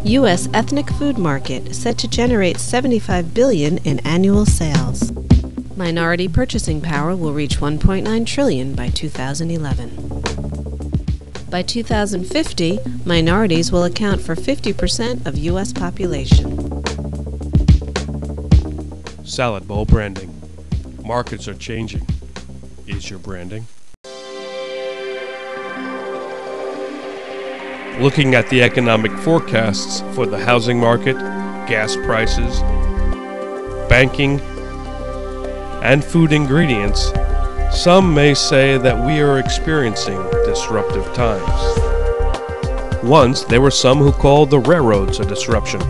U.S. ethnic food market set to generate $75 billion in annual sales. Minority purchasing power will reach $1.9 trillion by 2011. By 2050, minorities will account for 50% of U.S. population. Salad bowl branding. Markets are changing. Is your branding? Looking at the economic forecasts for the housing market, gas prices, banking, and food ingredients, some may say that we are experiencing disruptive times. Once, there were some who called the railroads a disruption,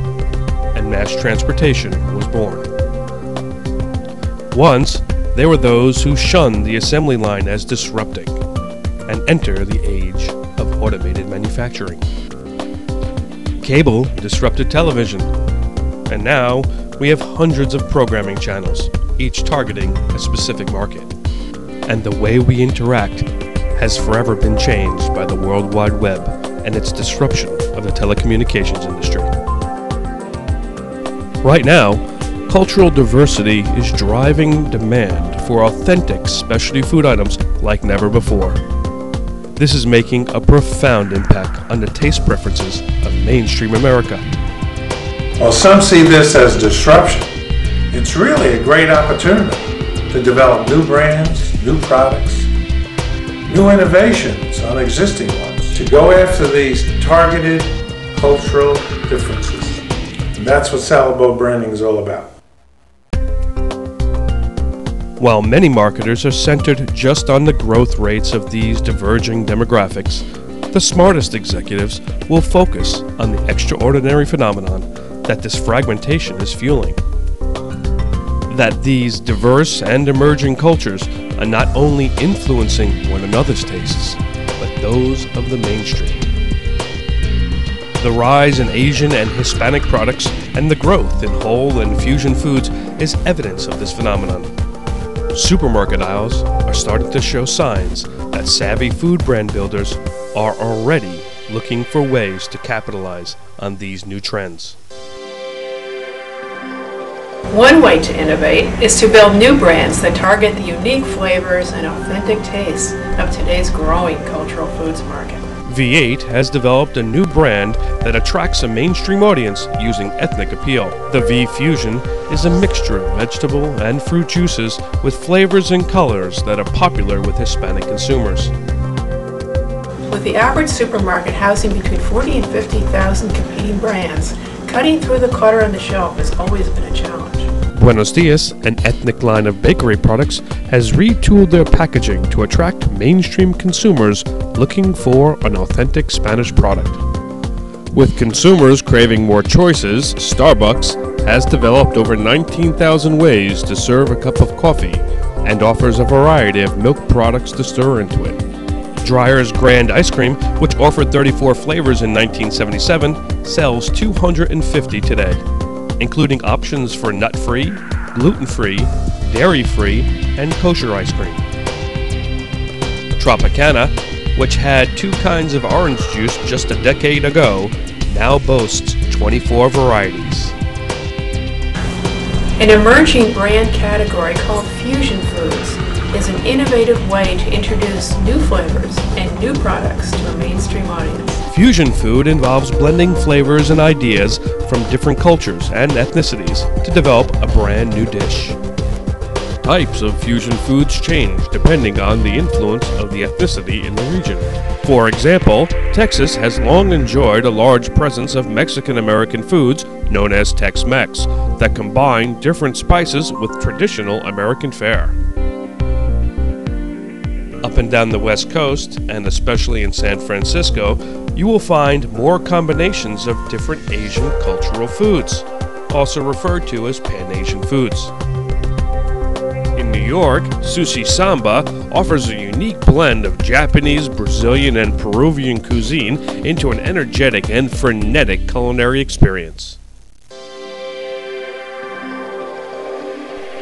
and mass transportation was born. Once, there were those who shunned the assembly line as disrupting, and enter the age of automated manufacturing. Cable disrupted television, and now we have hundreds of programming channels, each targeting a specific market. And the way we interact has forever been changed by the World Wide Web and its disruption of the telecommunications industry. Right now, cultural diversity is driving demand for authentic specialty food items like never before. This is making a profound impact on the taste preferences of mainstream America. While some see this as disruption, it's really a great opportunity to develop new brands, new products, new innovations on existing ones, to go after these targeted cultural differences. And that's what salad bowl branding is all about. While many marketers are centered just on the growth rates of these diverging demographics, the smartest executives will focus on the extraordinary phenomenon that this fragmentation is fueling. That these diverse and emerging cultures are not only influencing one another's tastes, but those of the mainstream. The rise in Asian and Hispanic products and the growth in whole and fusion foods is evidence of this phenomenon. Supermarket aisles are starting to show signs that savvy food brand builders are already looking for ways to capitalize on these new trends. One way to innovate is to build new brands that target the unique flavors and authentic tastes of today's growing cultural foods market. V8 has developed a new brand that attracts a mainstream audience using ethnic appeal. The V Fusion is a mixture of vegetable and fruit juices with flavors and colors that are popular with Hispanic consumers. With the average supermarket housing between 40 and 50,000 competing brands, cutting through the clutter on the shelf has always been a challenge. Buenos Dias, an ethnic line of bakery products, has retooled their packaging to attract mainstream consumers looking for an authentic Spanish product. With consumers craving more choices, Starbucks has developed over 19,000 ways to serve a cup of coffee and offers a variety of milk products to stir into it. Dreyer's Grand Ice Cream, which offered 34 flavors in 1977, sells 250 today, including options for nut-free, gluten-free, dairy-free, and kosher ice cream. Tropicana, which had 2 kinds of orange juice just a decade ago, now boasts 24 varieties. An emerging brand category called fusion foods is an innovative way to introduce new flavors and new products to a mainstream audience. Fusion food involves blending flavors and ideas from different cultures and ethnicities to develop a brand new dish. Types of fusion foods change depending on the influence of the ethnicity in the region. For example, Texas has long enjoyed a large presence of Mexican-American foods known as Tex-Mex that combine different spices with traditional American fare. Up and down the West Coast, and especially in San Francisco, you will find more combinations of different Asian cultural foods, also referred to as Pan-Asian foods. In New York, Sushi Samba offers a unique blend of Japanese, Brazilian, and Peruvian cuisine into an energetic and frenetic culinary experience.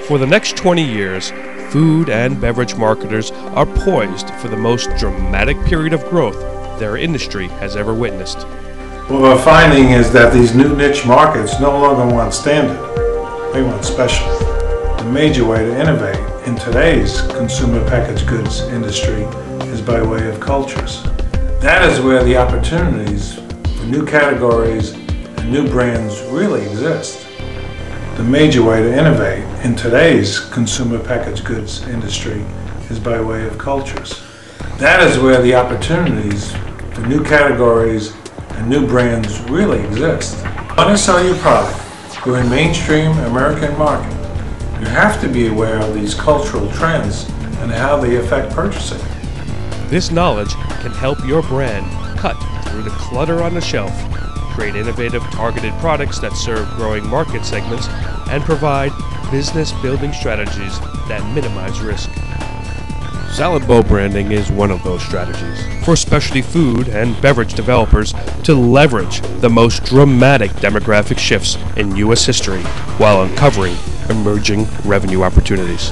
For the next 20 years, food and beverage marketers are poised for the most dramatic period of growth their industry has ever witnessed. What we're finding is that these new niche markets no longer want standard, they want special. The major way to innovate in today's consumer packaged goods industry is by way of cultures. That is where the opportunities for new categories and new brands really exist. The major way to innovate in today's consumer packaged goods industry is by way of cultures. That is where the opportunities for new categories and new brands really exist. Want to sell your product to a mainstream American market, you have to be aware of these cultural trends and how they affect purchasing. This knowledge can help your brand cut through the clutter on the shelf, create innovative targeted products that serve growing market segments, and provide business building strategies that minimize risk. Salad bowl branding is one of those strategies for specialty food and beverage developers to leverage the most dramatic demographic shifts in U.S. history while uncovering emerging revenue opportunities.